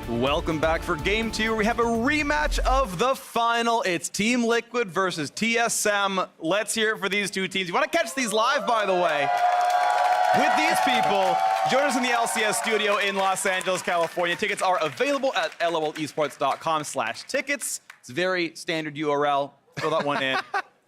Welcome back for Game 2. We have a rematch of the final. It's Team Liquid versus TSM. Let's hear it for these two teams. You want to catch these live, by the way, with these people. Join us in the LCS studio in Los Angeles, California. Tickets are available at lolesports.com/tickets. It's a very standard URL. Throw that one in.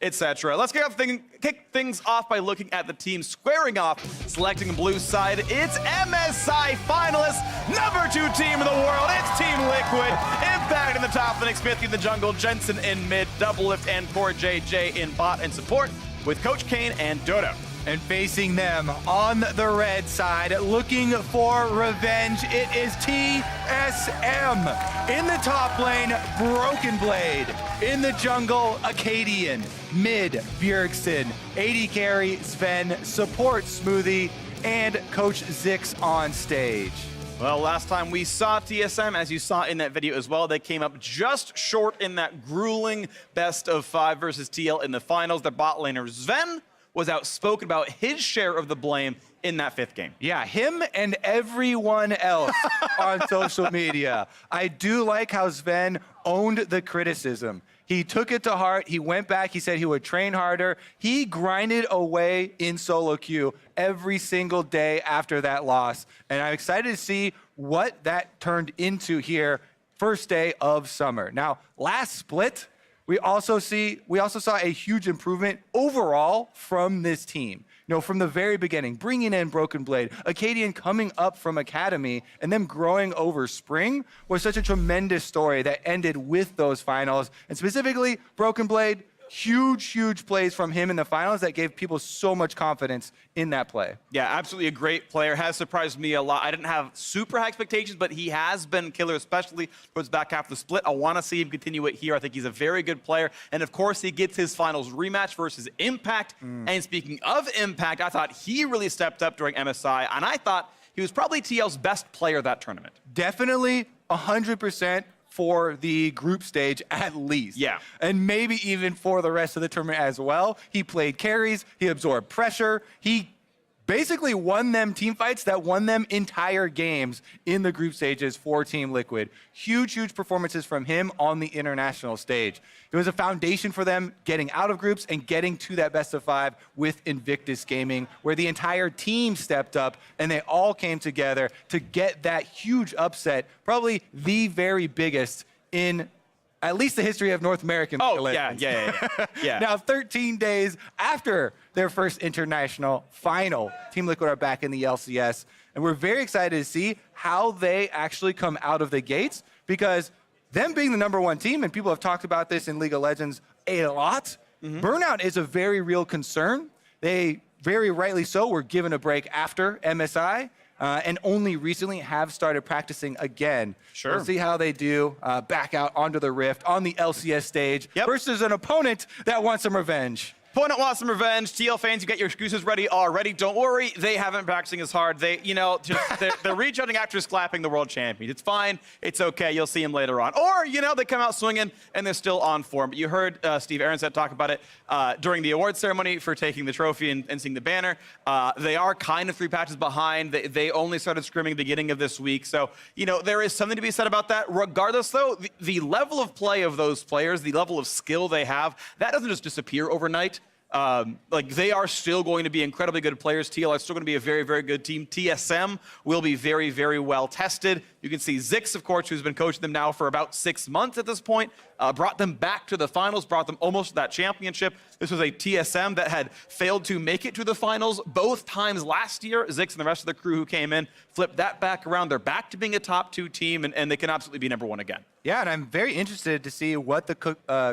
Etc. Let's kick things off by looking at the team squaring off, selecting the blue side. It's MSI finalists, #2 team in the world. It's Team Liquid. Impact in the top, Phoenix 50 in the jungle, Jensen in mid, Doublelift and Poor JJ in bot and support with Coach Kane and Dodo. And facing them on the red side, looking for revenge, it is TSM. In the top lane, Broken Blade. In the jungle, Acadian. Mid, Bjergsen. AD carry, Sven. Support, Smoothie. And Coach Zix on stage. Well, last time we saw TSM, as you saw in that video as well, they came up just short in that grueling best-of-5 versus TL in the finals. Their bot laner, Sven, was outspoken about his share of the blame in that 5th game. Yeah, him and everyone else on social media. I do like how Sven owned the criticism. He took it to heart. He went back. He said he would train harder. He grinded away in solo queue every single day after that loss. And I'm excited to see what that turned into here, first day of summer. Now, last split, we also saw a huge improvement overall from this team. You know, from the very beginning, bringing in Broken Blade, Acadian coming up from Academy, and them growing over spring was such a tremendous story that ended with those finals. And specifically, Broken Blade, huge plays from him in the finals that gave people so much confidence in that play. Yeah, absolutely a great player. Has surprised me a lot. I didn't have super high expectations, but he has been killer, especially towards the back half of the split. I want to see him continue it here. I think he's a very good player. And of course, he gets his finals rematch versus Impact. And speaking of Impact, I thought he really stepped up during MSI, and I thought he was probably TL's best player that tournament. Definitely 100%. For the group stage at least. Yeah. And maybe even for the rest of the tournament as well. He played carries, he absorbed pressure, he basically won them team fights that won them entire games in the group stages for Team Liquid. Huge performances from him on the international stage. It was a foundation for them getting out of groups and getting to that best-of-5 with Invictus Gaming, where the entire team stepped up and they all came together to get that huge upset, probably the very biggest in at least the history of North American Legends. Yeah. Now, 13 days after their first international final, Team Liquid are back in the LCS, and we're very excited to see how they actually come out of the gates, because them being the #1 team, and people have talked about this in League of Legends a lot, burnout is a very real concern. They, very rightly so, were given a break after MSI, and only recently have started practicing again. Sure. We'll see how they do back out onto the Rift on the LCS stage versus an opponent that wants some revenge. Opponent wants some revenge. TL fans, you get your excuses ready already. Don't worry, they haven't been practicing as hard. They're reaching after clapping the world champion. It's fine. It's okay. You'll see him later on. Or, they come out swinging and they're still on form. But you heard Steve Aronset talk about it during the award ceremony for taking the trophy and seeing the banner. They are kind of 3 patches behind. They only started scrimming the beginning of this week. So, there is something to be said about that. Regardless, though, the level of play of those players, the level of skill they have, that doesn't just disappear overnight. They are still going to be incredibly good players. TL are still going to be a very good team. TSM will be very well tested. You can see Zix, of course, who's been coaching them now for about 6 months at this point, brought them back to the finals, brought them almost to that championship. This was a TSM that had failed to make it to the finals both times last year. Zix and the rest of the crew who came in flipped that back around. They're back to being a top 2 team, and they can absolutely be #1 again. Yeah, and I'm very interested to see what the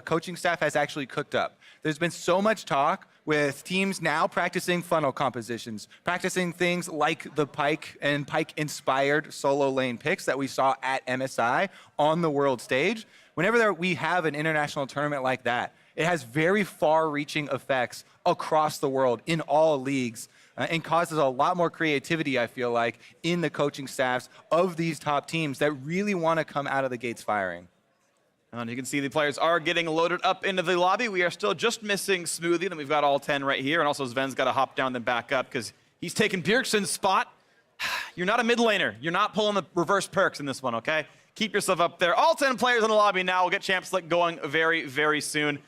coaching staff has actually cooked up. There's been so much talk with teams now practicing funnel compositions, practicing things like the Pyke and Pyke-inspired solo lane picks that we saw at MSI on the world stage. Whenever we have an international tournament like that, it has very far-reaching effects across the world in all leagues and causes a lot more creativity, I feel like, in the coaching staffs of these top teams that really want to come out of the gates firing. And you can see the players are getting loaded up into the lobby. We are still just missing Smoothie, then we've got all 10 right here. And also Sven's got to hop down then back up because he's taken Bjergsen's spot. You're not a mid laner. You're not pulling the reverse perks in this one, okay? Keep yourself up there. All 10 players in the lobby now. We'll get Champ Select going very, very soon.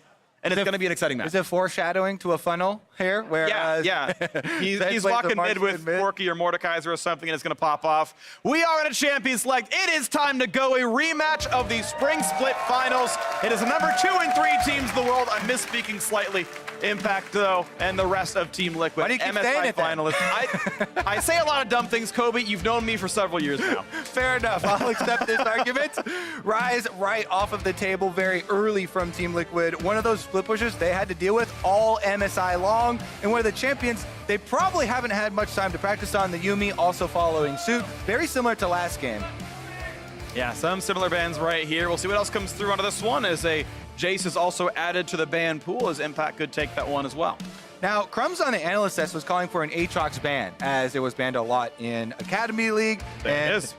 And it's going to be an exciting match. Is it foreshadowing to a funnel here? Where, yeah. He's walking mid with Forky or Mordekaiser or something, and it's going to pop off. We are in a Champions Select. It is time to go. A rematch of the Spring Split Finals. It is the number 2 and 3 teams in the world. I'm misspeaking slightly. Impact, though, and the rest of Team Liquid. Why do you keep saying it then? finalists. I say a lot of dumb things, Kobe. You've known me for several years now. Fair enough. I'll accept this argument. Rise right off of the table very early from Team Liquid. One of those split pushes they had to deal with all MSI long. And one of the champions they probably haven't had much time to practice on, the Yuumi, also following suit. Very similar to last game. Yeah, some similar bans right here. We'll see what else comes through onto this one as a Jace is also added to the ban pool, as Impact could take that one as well. Now, Crumbs on the analyst test was calling for an Aatrox ban, as it was banned a lot in Academy League.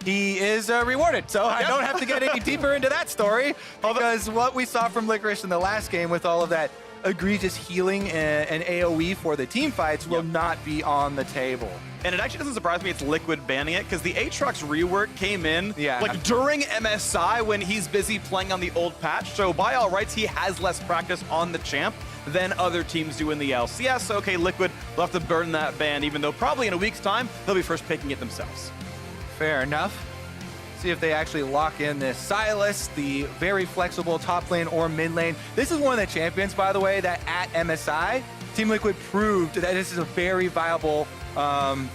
He is rewarded, so I don't have to get any deeper into that story, because what we saw from Licorice in the last game with all of that egregious healing and AoE for the team fights will not be on the table. And it actually doesn't surprise me it's Liquid banning it, because the Aatrox rework came in like during MSI when he's busy playing on the old patch. So by all rights, he has less practice on the champ than other teams do in the LCS. So okay, Liquid will have to burn that ban, even though probably in a week's time, they'll be first picking it themselves. Fair enough. See if they actually lock in this Sylas, the very flexible top lane or mid lane. This is one of the champions, by the way, that at MSI, Team Liquid proved that this is a very viable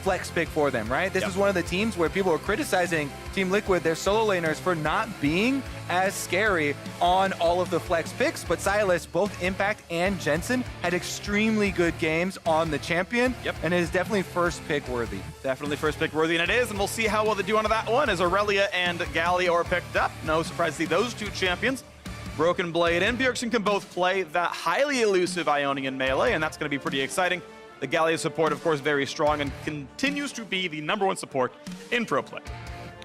flex pick for them, right? This is one of the teams where people were criticizing Team Liquid, their solo laners, for not being as scary on all of the flex picks, but Sylas, both Impact and Jensen, had extremely good games on the champion, and it is definitely first pick worthy. Definitely first pick worthy, and it is, and we'll see how well they do onto that one, as Aurelia and Galio are picked up. No surprise to see those two champions. Broken Blade and Bjergsen can both play that highly elusive Ionian melee, and that's going to be pretty exciting. The Galio support, of course, very strong and continues to be the #1 support in pro play.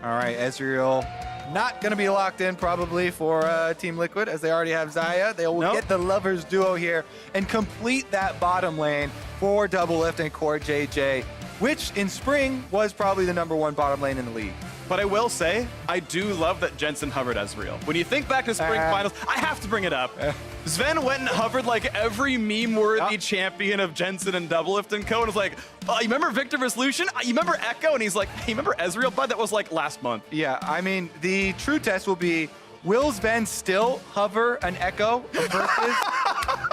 All right, Ezreal not going to be locked in probably for Team Liquid, as they already have Xayah. They will get the Lovers duo here and complete that bottom lane for Doublelift and Core JJ, which in spring was probably the #1 bottom lane in the league. But I will say, I do love that Jensen hovered Ezreal. When you think back to spring finals, I have to bring it up. Sven went and hovered like every meme-worthy champion of Jensen and Doublelift and Co. And was like, oh, you remember Victor vs. Lucian? You remember Echo? And he's like, hey, you remember Ezreal, bud? That was like last month. Yeah, I mean, the true test will be, will Sven still hover an Echo versus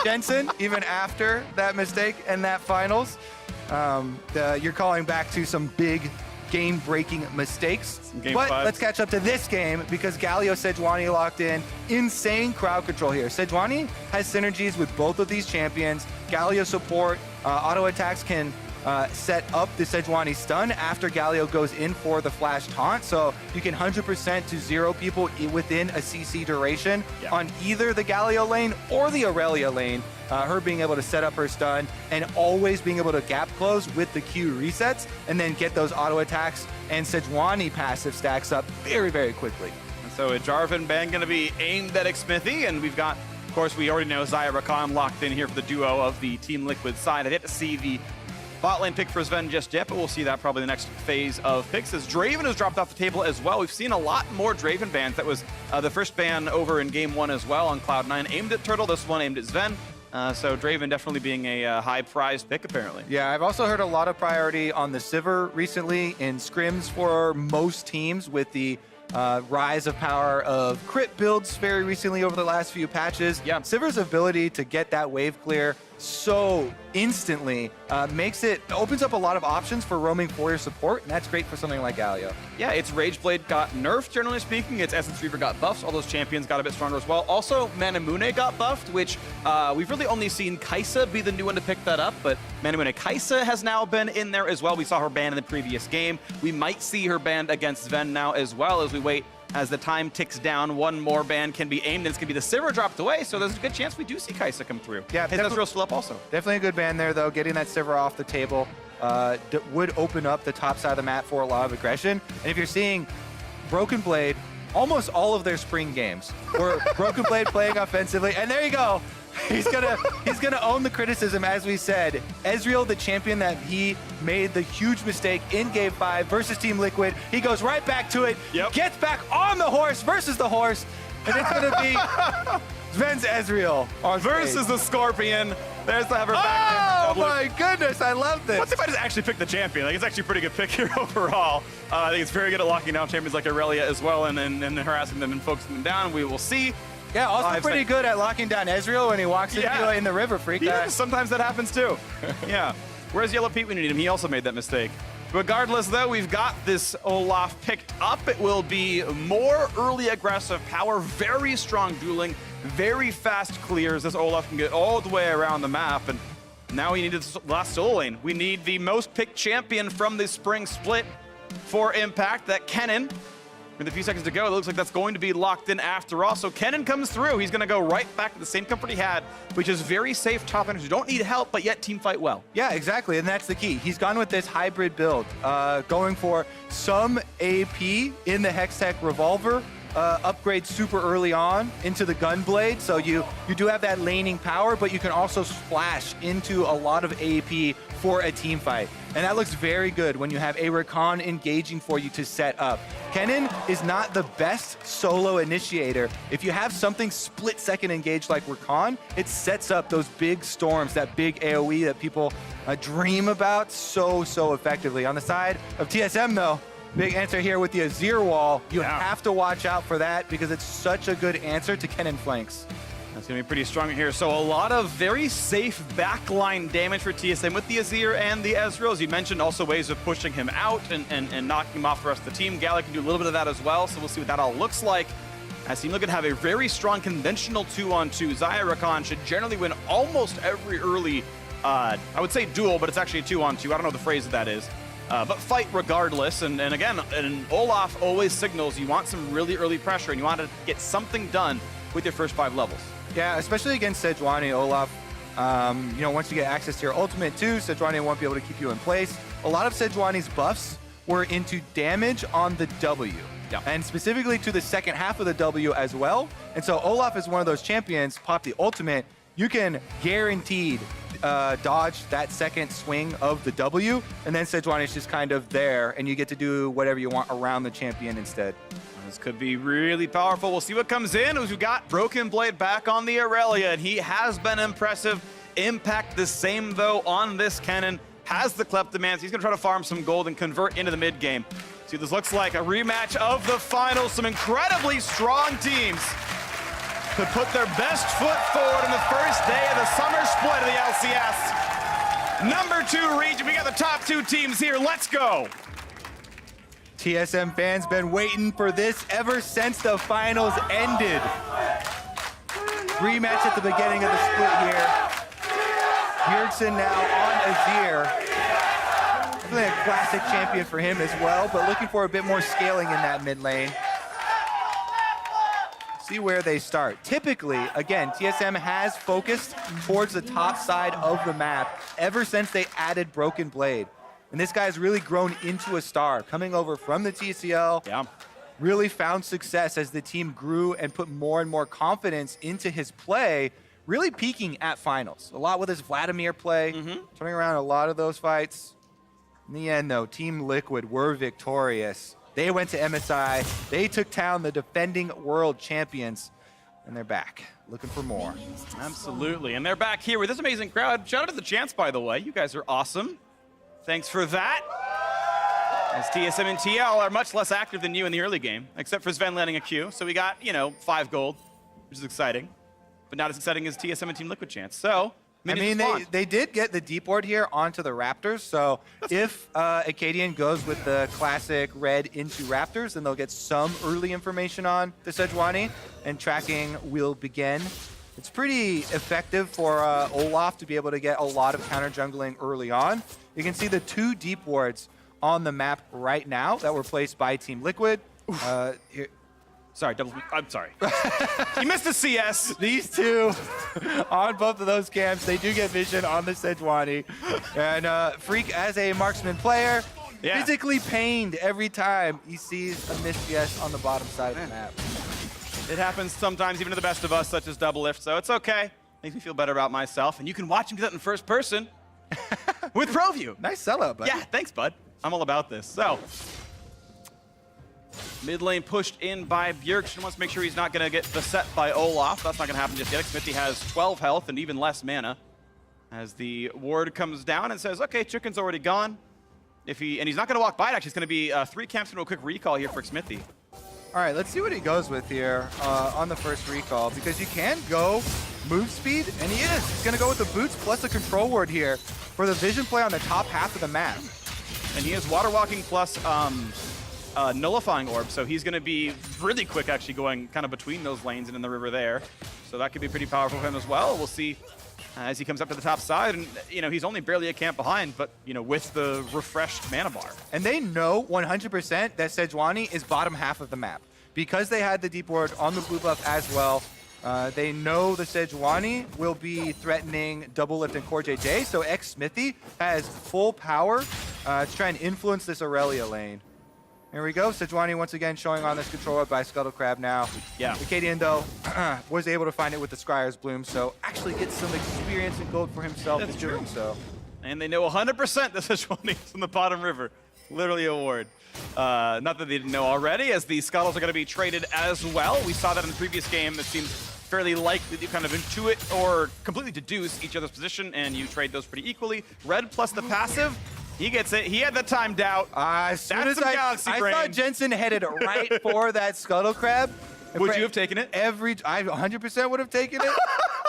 Jensen, even after that mistake and that finals? You're calling back to some big game-breaking mistakes. But let's catch up to this game, because Galio Sejuani locked in. Insane crowd control here. Sejuani has synergies with both of these champions. Galio support, auto attacks can set up the Sejuani stun after Galio goes in for the flash taunt. So you can 100% to 0 people within a CC duration on either the Galio lane or the Aurelia lane. Her being able to set up her stun and always being able to gap close with the Q resets and then get those auto attacks and Sejuani passive stacks up very, very quickly. And so a Jarvan ban going to be aimed at Xmithie, and we've got, of course, we already know Xayah Rakan locked in here for the duo of the Team Liquid side. I didn't see the bot lane pick for Sven just yet, but we'll see that probably the next phase of picks, as Draven has dropped off the table as well. We've seen a lot more Draven bans. That was the first ban over in Game 1 as well on Cloud9, aimed at Turtle. This one aimed at Sven. So Draven definitely being a high-prized pick, apparently. Yeah, I've also heard a lot of priority on the Sivir recently in scrims for most teams, with the rise of power of crit builds very recently over the last few patches. Yeah. Sivir's ability to get that wave clear so instantly opens up a lot of options for roaming warrior support, and that's great for something like Galio. Yeah, its Rageblade got nerfed, generally speaking. Its Essence Reaver got buffs. All those champions got a bit stronger as well. Also, Manamune got buffed, which we've really only seen Kai'Sa be the new one to pick that up, but Manamune Kai'Sa has now been in there as well. We saw her banned in the previous game. We might see her banned against Sven now as well, as we wait. As the time ticks down, one more ban can be aimed, and it's going to be the Sivir dropped away, so there's a good chance we do see Kai'Sa come through. Yeah, his Ezreal still up also. Definitely a good ban there, though. Getting that Sivir off the table would open up the top side of the map for a lot of aggression. And if you're seeing Broken Blade, almost all of their spring games were Broken Blade playing offensively, and there you go. He's gonna own the criticism, as we said. Ezreal, the champion that he made the huge mistake in Game 5 versus Team Liquid. He goes right back to it, gets back on the horse versus the horse, and it's gonna be Sven's Ezreal on versus stage. the Scorpion. There's the hover back. Oh my goodness, I love this. What's if I just actually pick the champion? Like, it's actually a pretty good pick here overall. I think it's very good at locking down champions like Aurelia as well and harassing them and focusing them down. We will see. Yeah, also pretty good at locking down Ezreal when he walks into in the river, Freak. Yeah, sometimes that happens too. Yeah. Where's Yellow Pete when you need him? He also made that mistake. Regardless, though, we've got this Olaf picked up. It will be more early aggressive power, very strong dueling, very fast clears. This Olaf can get all the way around the map. And now we need the last solo lane. We need the most picked champion from the spring split for Impact, that Kennen. With a few seconds to go, it looks like that's going to be locked in after all. So Kennen comes through. He's going to go right back to the same comfort he had, which is very safe top laners who don't need help, but yet team fight well. Yeah, exactly, and that's the key. He's gone with this hybrid build, going for some AP in the Hextech Revolver, upgrade super early on into the Gunblade, so you do have that laning power, but you can also splash into a lot of AP for a team fight. And that looks very good when you have a Rakan engaging for you to set up. Kennen is not the best solo initiator. If you have something split-second engaged like Rakan, it sets up those big storms, that big AoE that people dream about so effectively. On the side of TSM, though, big answer here with the Azir wall. You have to watch out for that because it's such a good answer to Kennen flanks. That's going to be pretty strong here. So a lot of very safe backline damage for TSM with the Azir and the Ezreal. As you mentioned, also ways of pushing him out and knocking him off the rest of the team. Gala can do a little bit of that as well, so we'll see what that all looks like. As Team Liquid have a very strong conventional 2-on-2. Xayah Rakan should generally win almost every early, I would say duel, but it's actually a 2-on-2. I don't know the phrase that is. But fight regardless, and again, and Olaf always signals you want some really early pressure and you want to get something done with your first 5 levels. Yeah, especially against Sejuani, Olaf. You know, once you get access to your ultimate too, Sejuani won't be able to keep you in place. A lot of Sejuani's buffs were into damage on the W. Yeah. And specifically to the second half of the W as well. And so Olaf is one of those champions, pop the ultimate, you can guaranteed dodge that second swing of the W, and then Sejuani's just kind of there, and you get to do whatever you want around the champion instead. This could be really powerful. We'll see what comes in as we've got Broken Blade back on the Aurelia, and he has been impressive. Impact the same, though, on this Kennen. Has the Kleptomans. He's going to try to farm some gold and convert into the mid game. See what this looks like, a rematch of the finals. Some incredibly strong teams could put their best foot forward in the first day of the summer split of the LCS. Number 2 region, we got the top 2 teams here. Let's go. TSM fans been waiting for this ever since the finals ended. Rematch at the beginning of the split here. Bjergsen now on Azir. Definitely a classic champion for him as well, but looking for a bit more scaling in that mid lane. See where they start. Typically, again, TSM has focused towards the top side of the map ever since they added Broken Blade. And this guy's really grown into a star, coming over from the TCL. Yeah. Really found success as the team grew and put more and more confidence into his play, really peaking at finals. A lot with his Vladimir play, turning around a lot of those fights. In the end, though, Team Liquid were victorious. They went to MSI, they took down the defending world champions, and they're back, looking for more. Absolutely, and they're back here with this amazing crowd. Shout out to the Chants, by the way. You guys are awesome. Thanks for that. As TSM and TL are much less active than you in the early game, except for Sven landing a Q. So we got, 5 gold, which is exciting, but not as exciting as TSM and Team Liquid Chants. So, I mean, they did get the deep ward here onto the Raptors, so if Acadian goes with the classic red into Raptors, then they'll get some early information on the Sejuani, and tracking will begin. It's pretty effective for Olaf to be able to get a lot of counter jungling early on. You can see the 2 deep wards on the map right now that were placed by Team Liquid. Here. Sorry, I'm sorry. You missed the CS. These 2 on both of those camps, they do get vision on the Sejuani. And Freak, as a marksman player, physically pained every time he sees a missed CS on the bottom side of the map. It happens sometimes, even to the best of us, such as Double Lift, so it's okay. Makes me feel better about myself. And you can watch him do that in first person with ProView. Nice sellout, buddy. Yeah, thanks, bud. I'm all about this. So, mid lane pushed in by Bjergsen. Wants to make sure he's not going to get beset by Olaf. That's not going to happen just yet. Smithy has 12 health and even less mana. As the ward comes down and says, okay, Chicken's already gone. And he's not going to walk by it, actually. It's going to be 3 camps into a quick recall here for Smithy. All right, let's see what he goes with here on the first recall, because you can go move speed, and he is. He's going to go with the boots plus a control ward here for the vision play on the top half of the map. And he has water walking plus nullifying orb, so he's going to be really quick actually going kind of between those lanes and in the river there. So that could be pretty powerful for him as well. We'll see as he comes up to the top side, and he's only barely a camp behind, but with the refreshed mana bar. And they know 100% that Sejuani is bottom half of the map. Because they had the deep ward on the blue buff as well, they know the Sejuani will be threatening double lift and core JJ, so Smithy has full power to try and influence this Aurelia lane. Here we go, Sejuani once again showing on this control by Scuttle Crab now. Yeah. Acadian, though, was able to find it with the Scryer's Bloom, so actually gets some experience and gold for himself in doing so. And they know 100% that Sejuani is in the bottom river. Literally a ward. Not that they didn't know already, as the Scuttles are going to be traded as well. We saw that in the previous game. It seems fairly likely that you kind of intuit or completely deduce each other's position, and you trade those pretty equally. Red plus the passive. He gets it. He had the timed out. As soon That's as some Galaxy I brain. thought Jensen headed right for that Scuttle Crab. Would you have taken it? I 100% would have taken it.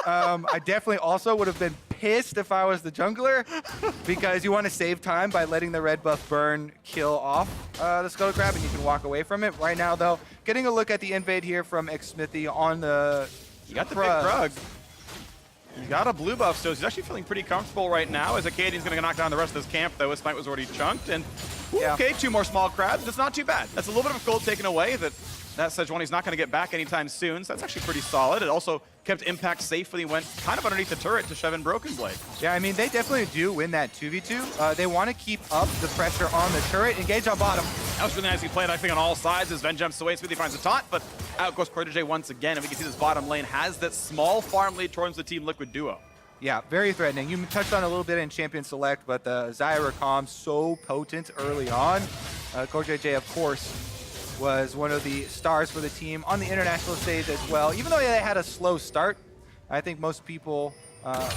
I definitely also would have been pissed if I was the jungler, because you want to save time by letting the red buff burn kill off the Scuttle Crab, and you can walk away from it. Right now, though, getting a look at the invade here from Smithy on the... You got the big Krug. He's got a blue buff, so he's actually feeling pretty comfortable right now, as Acadian's going to knock down the rest of this camp, though his smite was already chunked. And okay, 2 more small crabs. That's not too bad. That's a little bit of gold taken away that Sejuani's not going to get back anytime soon, so that's actually pretty solid. It also kept Impact safe when he went kind of underneath the turret to shove in Broken Blade. Yeah, I mean, they definitely do win that 2v2. They want to keep up the pressure on the turret. Engage on bottom. That was really nicely played, I think, on all sides as Ven jumps away. Smithy finds a taunt, but out goes Protege once again. And we can see this bottom lane has that small farm lead towards the Team Liquid duo. Yeah, very threatening. You touched on a little bit in Champion Select, but the Zyra Calm so potent early on. Core JJ, of course, was one of the stars for the team on the international stage as well. Even though they had a slow start, I think most people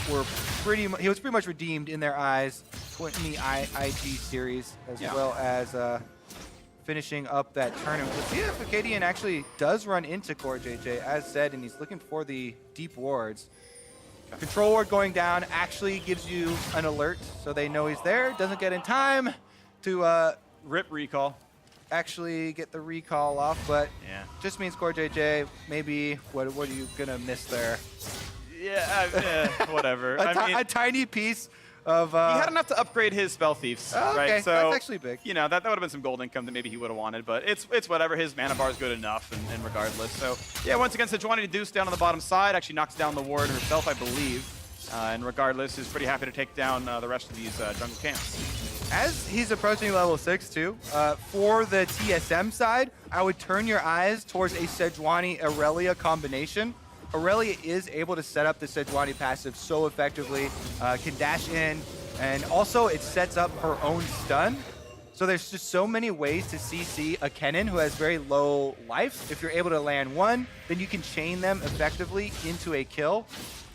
he was pretty much redeemed in their eyes in the IG series, as well as finishing up that tournament. Let's see if Acadian actually does run into Core JJ, as said, and he's looking for the deep wards. Control ward going down actually gives you an alert, so they know he's there. Doesn't get in time to Rip recall. actually get the recall off, but Yeah. just means Core JJ, maybe, what are you gonna miss there? Yeah, whatever. A tiny piece of... he had enough to upgrade his Spell Thieves, Oh, okay, right? So, that's actually big. That would have been some gold income that maybe he would have wanted, but it's whatever. His mana bar is good enough, and regardless. So, yeah, once again, Sejuani to Deuce down on the bottom side. Actually knocks down the ward herself, I believe. And regardless, is pretty happy to take down the rest of these jungle camps. As he's approaching level 6 too, for the TSM side, I would turn your eyes towards a Sejuani Aurelia combination. Aurelia is able to set up the Sejuani passive so effectively, can dash in, and also it sets up her own stun. So there's just so many ways to CC a Kennen who has very low life. If you're able to land one, then you can chain them effectively into a kill.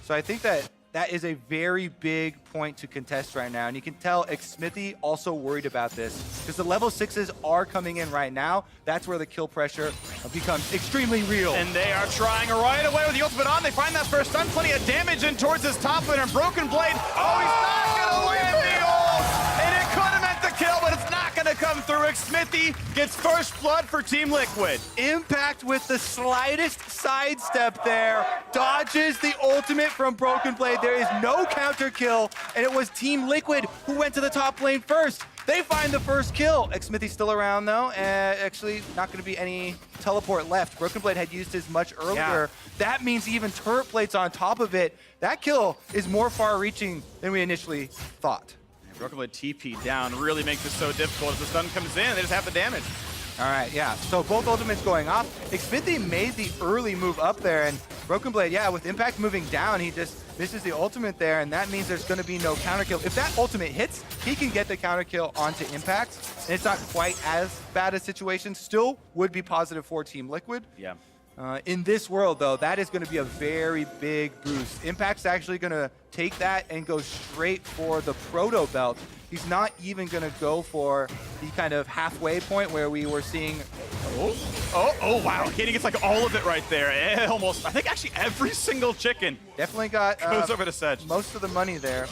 So I think that is a very big point to contest right now. And you can tell Smithy also worried about this, because the level 6s are coming in right now. That's where the kill pressure becomes extremely real. And they are trying right away with the ultimate on. They find that first stun, plenty of damage in towards his top lane, and Broken Blade. Oh, he's not gonna land the ult! And it could have meant the kill, but it's not gonna come through. Smithy gets first blood for Team Liquid. Impact with the slightest sidestep there, dodges the ultimate from Broken Blade. There is no counter kill, and it was Team Liquid who went to the top lane first. They find the first kill. Smithy's still around though, and actually not going to be any teleport left. Broken Blade had used his much earlier. Yeah. That means even turret plates on top of it. That kill is more far-reaching than we initially thought. Broken Blade TP down really makes this so difficult. As the stun comes in, they just have the damage. All right, yeah. So both ultimates going off. Smithy made the early move up there, and Broken Blade, yeah, with Impact moving down, he just misses the ultimate there, and that means there's going to be no counter kill. If that ultimate hits, he can get the counter kill onto Impact, and it's not quite as bad a situation. Still would be positive for Team Liquid. Yeah. In this world, though, that is going to be a very big boost. Impact's actually going to take that and go straight for the Proto Belt. He's not even going to go for the kind of halfway point where we were seeing. Oh, wow. Katie gets like all of it right there. Almost, I think actually every single chicken Definitely got goes over to Sedge. most of the money there.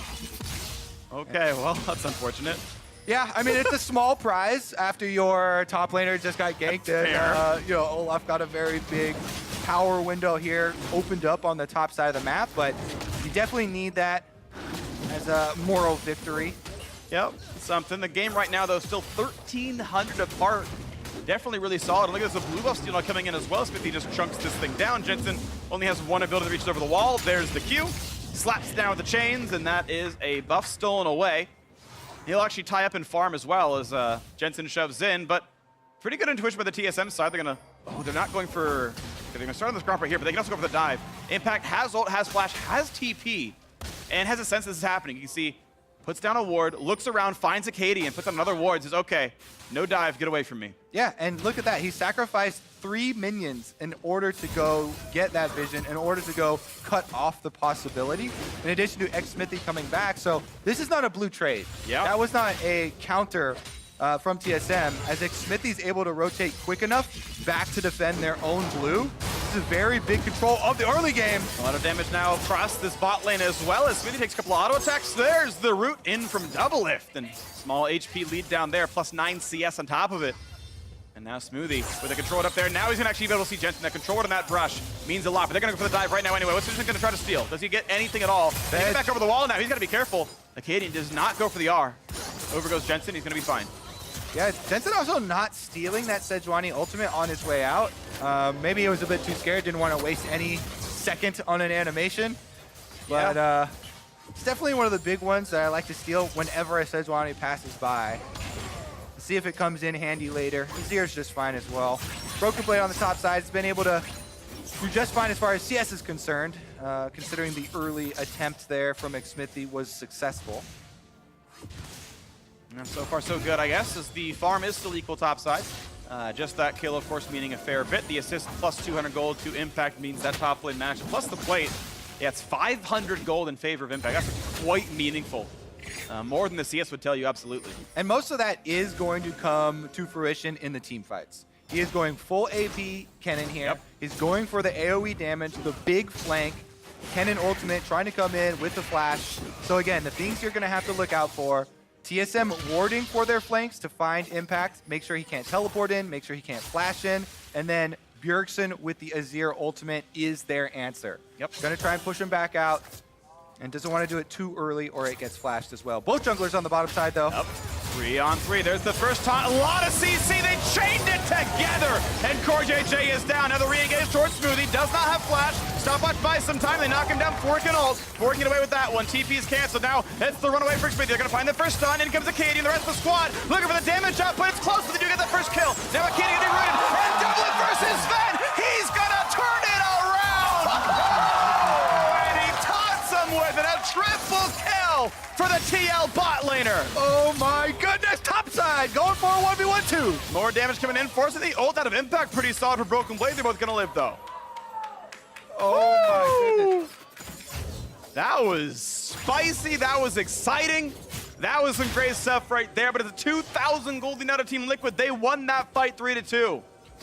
Okay, well, that's unfortunate. Yeah, I mean, it's a small prize after your top laner just got ganked. And, you know, Olaf got a very big power window here, opened up on the top side of the map, but you definitely need that as a moral victory. Yep, something. The game right now, though, still 1,300 apart. Definitely really solid. And look at this, the blue buff steal coming in as well. Smithy just chunks this thing down. Jensen only has one ability that reaches over the wall. There's the Q. Slaps it down with the chains, and that is a buff stolen away. He'll actually tie up and farm as well as Jensen shoves in, but pretty good intuition by the TSM side. They're gonna, they're not going for, they're gonna start on this gromp right here, but they can also go for the dive. Impact has ult, has flash, has TP, and has a sense this is happening. You can see, puts down a ward, looks around, finds a Katie, and puts on another ward, says, okay, no dive, get away from me. Yeah, and look at that. He sacrificed 3 minions in order to go get that vision, in order to go cut off the possibility, in addition to Smithy coming back. So this is not a blue trade. Yeah. That was not a counter from TSM, as Smithy's able to rotate quick enough back to defend their own blue. This is very big control of the early game. A lot of damage now across this bot lane as well as Smithy takes a couple of auto attacks. There's the root in from double lift, and small HP lead down there, plus 9 CS on top of it. And now Smoothie with a control ward up there. Now he's gonna actually be able to see Jensen. That control ward on that brush means a lot, but they're gonna go for the dive right now anyway. What's Jensen gonna try to steal? Does he get anything at all? He gets back over the wall now. He's gotta be careful. Acadian does not go for the R. Over goes Jensen. He's gonna be fine. Yeah, Jensen also not stealing that Sejuani ultimate on his way out. Maybe he was a bit too scared, didn't want to waste any second on an animation. But it's definitely one of the big ones that I like to steal whenever a Sejuani passes by. See if it comes in handy later. Azir's just fine as well. Broken Blade on the top side has been able to do just fine as far as CS is concerned, considering the early attempt there from Smithy was successful. And so far, so good, I guess, as the farm is still equal topside. Just that kill, of course, meaning a fair bit. The assist plus 200 gold to Impact means that top lane match plus the plate. Yeah, it's 500 gold in favor of Impact. That's quite meaningful. More than the CS would tell you, absolutely. And most of that is going to come to fruition in the team fights. He is going full AP Kennen here. Yep. He's going for the AoE damage, the big flank. Kennen ultimate trying to come in with the flash. So again, the things you're going to have to look out for. TSM warding for their flanks to find Impact, make sure he can't teleport in, make sure he can't flash in, and then Bjergsen with the Azir ultimate is their answer. Yep. Gonna try and push him back out, and doesn't want to do it too early or it gets flashed as well. Both junglers on the bottom side though. Yep. 3 on 3. There's the first time. A lot of CC. They chained it together. And Core JJ is down. Now the re-engage towards Smoothie. Does not have flash. Stopwatch buys some time. They knock him down. Fork and ult. Fork get away with that one. TP is canceled. Now it's the runaway for Smoothie. They're going to find the first stun. In comes Katie and the rest of the squad. Looking for the damage up, but it's close. But they do get that first kill. Now Katie getting rooted. And double it versus Sven. He's going to turn it around. And he taunts him with it. A triple kill for the TL bot laner. Oh my goodness, topside, going for a 1v1-2. More damage coming in, forcing the ult out of Impact. Pretty solid for Broken Blade. They're both gonna live though. Oh my goodness. That was spicy, that was exciting. That was some great stuff right there, but it's a 2,000 gold out of Team Liquid. They won that fight 3-2.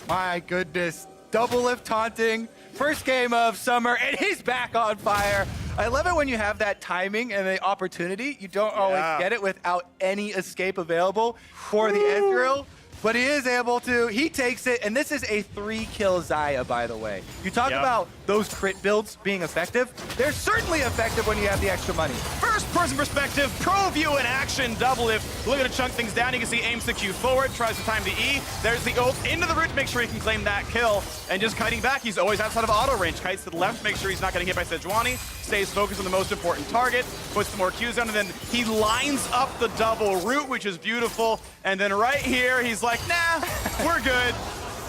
My goodness, double lift taunting, first game of summer, and he's back on fire. I love it when you have that timing and the opportunity. You don't always get it without any escape available for the Ezreal, but he is able to. He takes it, and this is a 3-kill Xayah, by the way. You talk about those crit builds being effective. They're certainly effective when you have the extra money. First person perspective, pro view in action, double lift. Looking to chunk things down. You can see aims the Q forward, tries to time the E. There's the ult into the root to make sure he can claim that kill. And just kiting back, he's always outside of auto range. Kites to the left, make sure he's not getting hit by Sejuani. Stays focused on the most important target, puts some more Qs on, and then he lines up the double root, which is beautiful. And then right here, he's like, nah, we're good.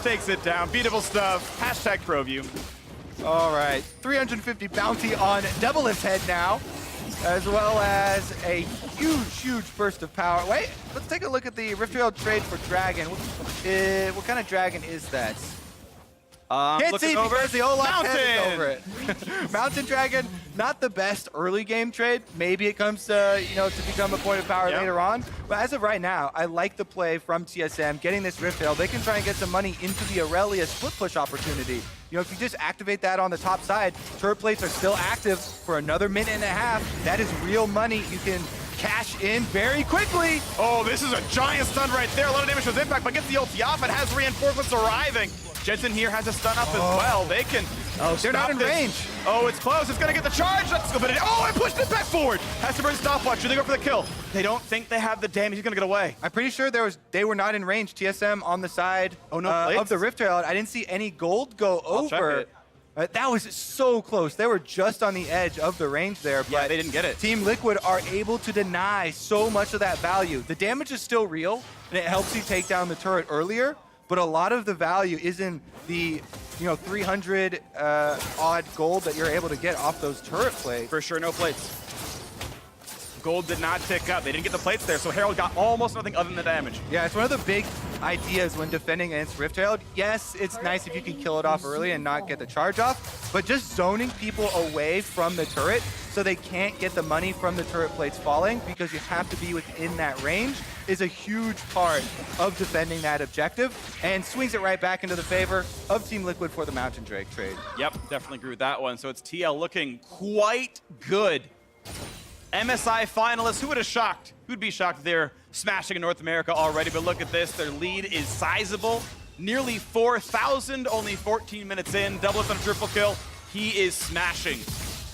Takes it down. Beatable stuff. Hashtag ProView. All right, 350 bounty on Devil's head now, as well as a huge burst of power. Wait, let's take a look at the Rift Trail trade for Dragon. What kind of dragon is that? Can't see over because the Olaf Mountain. head is over it. Mountain Dragon, not the best early game trade. Maybe it comes to, to become a point of power later on. But as of right now, I like the play from TSM, getting this Rift Trail. They can try and get some money into the Aurelia split push opportunity. If you just activate that on the top side, turret plates are still active for another minute and a half. That is real money you can cash in very quickly. Oh, this is a giant stun right there. A lot of damage with impact, but gets the ulti off. It has reinforcements arriving. Jensen here has a stun up as well. They can. Oh, they're not in range. Oh, it's close. It's gonna get the charge. Let's go. But it pushed it back forward. Has to burn stopwatch. Do they go for the kill? They don't think they have the damage. He's gonna get away. I'm pretty sure they were not in range. TSM on the side of the Rift Trail. I didn't see any gold go over. That was so close. They were just on the edge of the range there, but they didn't get it. Team Liquid are able to deny so much of that value. The damage is still real, and it helps you take down the turret earlier, but a lot of the value is in the 300 odd gold that you're able to get off those turret plates. For sure, no plates. Gold did not tick up. They didn't get the plates there, so Herald got almost nothing other than the damage. Yeah, it's one of the big ideas when defending against Rift Herald. Yes, it's nice if you can kill it off early and not get the charge off, but just zoning people away from the turret so they can't get the money from the turret plates falling because you have to be within that range is a huge part of defending that objective and swings it right back into the favor of Team Liquid for the Mountain Drake trade. Yep, definitely agree with that one. So it's TL looking quite good. MSI finalists, who would have shocked? Who'd be shocked they're smashing in North America already? But look at this, their lead is sizable. Nearly 4,000, only 14 minutes in. Double on a triple kill. He is smashing.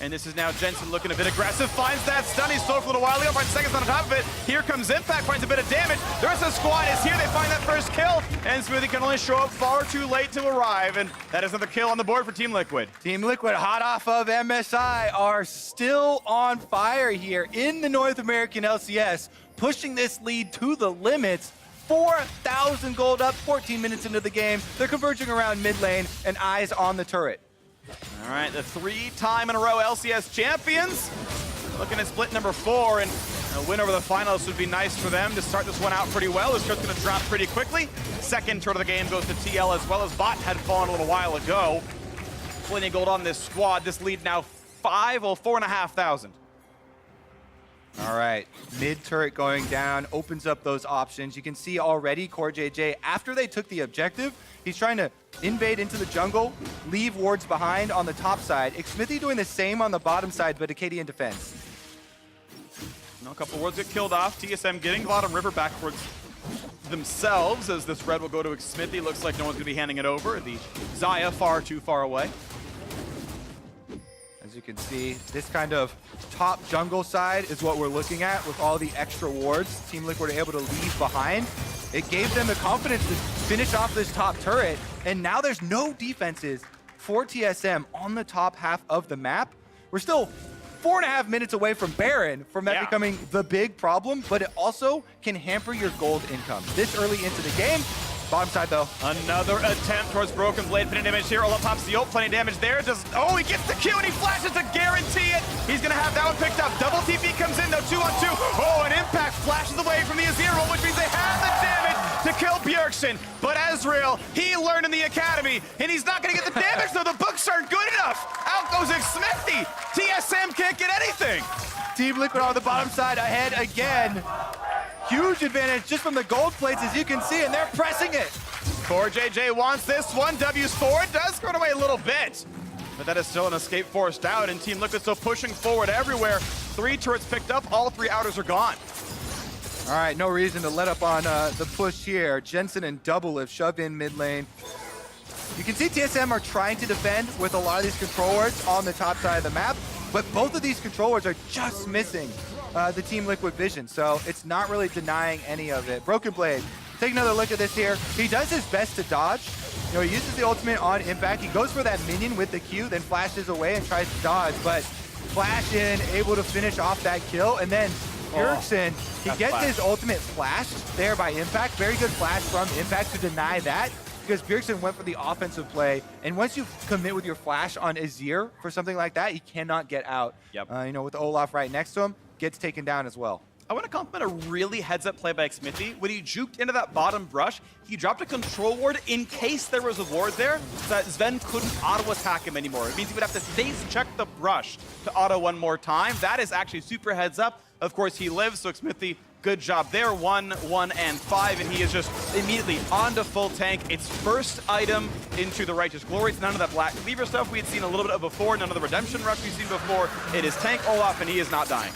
And this is now Jensen looking a bit aggressive. Finds that stun. He's slow for a little while. He'll find seconds on top of it. Here comes Impact, finds a bit of damage. The rest of the squad is here. They find that first kill. And Smoothie can only show up far too late to arrive. And that is another kill on the board for Team Liquid. Team Liquid, hot off of MSI, are still on fire here in the North American LCS, pushing this lead to the limits. 4,000 gold up, 14 minutes into the game. They're converging around mid lane and eyes on the turret. All right, the 3-time in a row LCS champions. Looking at split number 4, and a win over the finalists would be nice for them to start this one out pretty well. This turret's gonna drop pretty quickly. Second turret of the game goes to TL as well as Bot had fallen a little while ago. Plenty of gold on this squad. This lead now 4,500. All right, mid turret going down, opens up those options. You can see already Core JJ, after they took the objective, he's trying to invade into the jungle, leave wards behind on the top side. Xmithy doing the same on the bottom side, but Acadian defense. A couple wards get killed off. TSM getting bottom river backwards themselves as this red will go to Xmithy. Looks like no one's gonna be handing it over. The Xayah far too far away. As you can see, this kind of top jungle side is what we're looking at with all the extra wards Team Liquid are able to leave behind. It gave them the confidence to finish off this top turret, and now there's no defenses for TSM on the top half of the map. We're still 4.5 minutes away from Baron, from that becoming the big problem, but it also can hamper your gold income this early into the game. Bottom side, though. Another attempt towards Broken Blade. Pinning damage here. All up top, Seal. Plenty of damage there. Oh, he gets the Q and he flashes to guarantee it. He's going to have that one picked up. Double TP comes in, though. 2-on-2. Oh, an Impact flashes away from the Azir, which means they have the damage to kill Bjergsen. But Ezreal, he learned in the academy, and he's not going to get the damage, though. The books aren't good enough. Out goes Xmithy. TSM can't get anything. Team Liquid on the bottom side ahead again. Huge advantage just from the gold plates, as you can see, and they're pressing it. Core JJ wants this one. W's forward, does run away a little bit. But that is still an escape forced out, and Team Liquid still pushing forward everywhere. 3 turrets picked up, all 3 outers are gone. All right, no reason to let up on the push here. Jensen and Doublelift shoved in mid lane. You can see TSM are trying to defend with a lot of these control wards on the top side of the map, but both of these control wards are just missing the Team Liquid vision, so it's not really denying any of it. Broken Blade, take another look at this here. He does his best to dodge. He uses the ultimate on Impact. He goes for that minion with the Q, then flashes away and tries to dodge, but flash in, able to finish off that kill, and then Bjergsen, he gets his ultimate flashed there by Impact. Very good flash from Impact to deny that. because Bjergsen went for the offensive play, and once you commit with your flash on Azir for something like that, he cannot get out. Yep. You know, with Olaf right next to him, gets taken down as well. I want to compliment a really heads-up play by Smithy. When he juked into that bottom brush, he dropped a control ward in case there was a ward there, so that Sven couldn't auto-attack him anymore. It means he would have to face-check the brush to auto one more time. That is actually super heads-up. Of course, he lives, so Smithy, good job there. 1, 1, and 5, and he is just immediately onto full tank. It's first item into the Righteous Glory. It's none of that Black Cleaver stuff we had seen a little bit of before, none of the Redemption Rush we've seen before. It is tank Olaf, and he is not dying.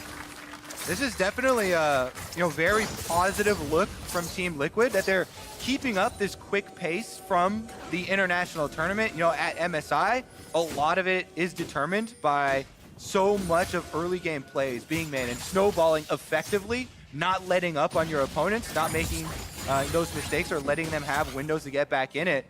This is definitely a very positive look from Team Liquid, that they're keeping up this quick pace from the international tournament. You know, at MSI, a lot of it is determined by so much of early game plays being made and snowballing effectively, not letting up on your opponents, not making those mistakes or letting them have windows to get back in it.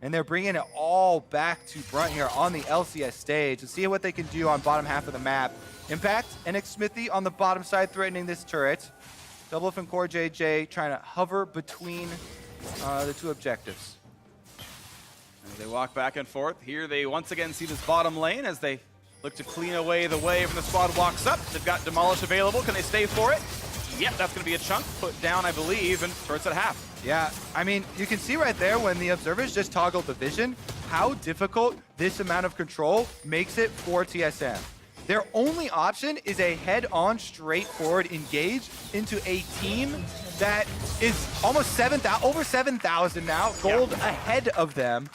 And they're bringing it all back to Brunt here on the LCS stage. Let's see what they can do on bottom half of the map. Impact and Smithy on the bottom side threatening this turret. Doublelift and Core JJ trying to hover between the two objectives. As they walk back and forth, here they once again see this bottom lane as they look to clean away the wave and the squad walks up. They've got Demolish available. Can they stay for it? Yep, that's going to be a chunk put down, I believe, and turret's at half. Yeah, I mean, you can see right there when the observers just toggled the vision, how difficult this amount of control makes it for TSM. Their only option is a head-on, straightforward engage into a team that is almost over 7,000 now, gold ahead of them,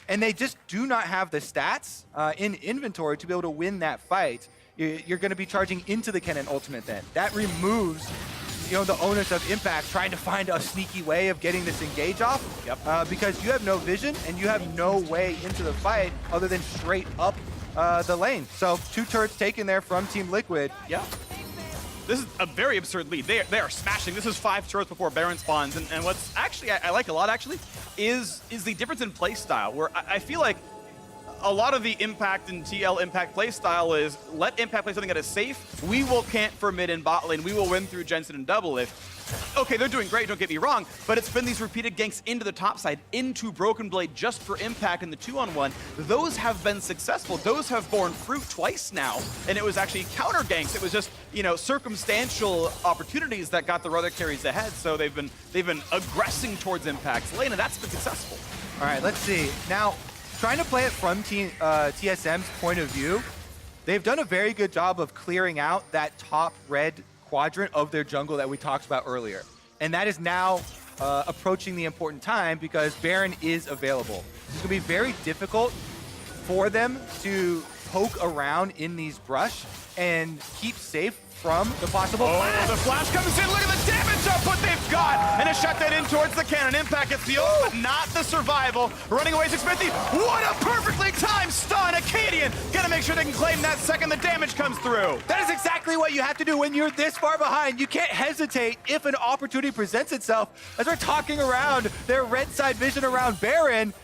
and they just do not have the stats in inventory to be able to win that fight. You're going to be charging into the Kennen ultimate then. That removes the onus of Impact trying to find a sneaky way of getting this engage off, because you have no vision and you have no way into the fight other than straight up the lane. So 2 turrets taken there from Team Liquid. Yeah. This is a very absurd lead. They are smashing. This is 5 turrets before Baron spawns. And what's actually, I like a lot actually, is the difference in play style, where I feel like a lot of the Impact and TL Impact play style is let Impact play something that is safe. We will camp for mid and bot lane. We will win through Jensen and Doublelift. Okay, they're doing great, don't get me wrong, but it's been these repeated ganks into the top side, into Broken Blade just for Impact in the 2-on-1. Those have been successful. Those have borne fruit twice now, and it was actually counter ganks. It was just, circumstantial opportunities that got the other carries ahead. So they've been aggressing towards Impact's lane, and that's been successful. All right, let's see. Now, trying to play it from TSM's point of view, they've done a very good job of clearing out that top red quadrant of their jungle that we talked about earlier. And that is now approaching the important time because Baron is available. It's going to be very difficult for them to poke around in these brush and keep safe from the possible flash. The flash comes in. Look at the damage output they've got. And it shut that in towards the cannon. Impact gets the ult, but not the survival. Running away is Smithy. What a perfectly timed stun. Acadian gonna make sure they can claim that second the damage comes through. That is exactly what you have to do when you're this far behind. You can't hesitate if an opportunity presents itself. As we're talking around their red side vision around Baron,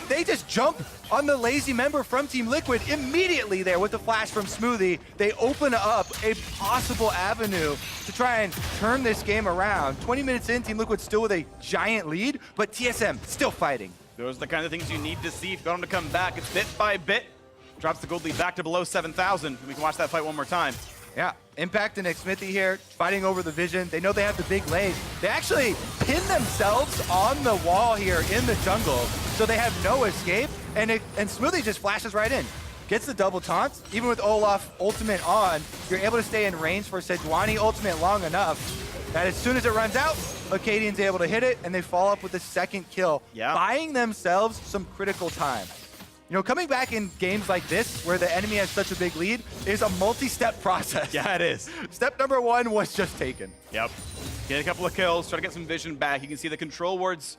they just jump on the lazy member from Team Liquid immediately there with the flash from Smoothie. They open up a possible avenue to try and turn this game around. 20 minutes in, Team Liquid still with a giant lead, but TSM still fighting. Those are the kind of things you need to see if you want them to come back. It's bit by bit. Drops the gold lead back to below 7,000. We can watch that fight one more time. Yeah, Impact and Smithy here fighting over the vision. They know they have the big lane. They actually pin themselves on the wall here in the jungle, so they have no escape. And Smoothie just flashes right in. Gets the double taunt. Even with Olaf ultimate on, you're able to stay in range for Sejuani ultimate long enough that as soon as it runs out, Acadian's able to hit it, and they follow up with the second kill, buying themselves some critical time. Coming back in games like this, where the enemy has such a big lead, is a multi-step process. Yeah, it is. Step number 1 was just taken. Yep. Get a couple of kills, try to get some vision back. You can see the control wards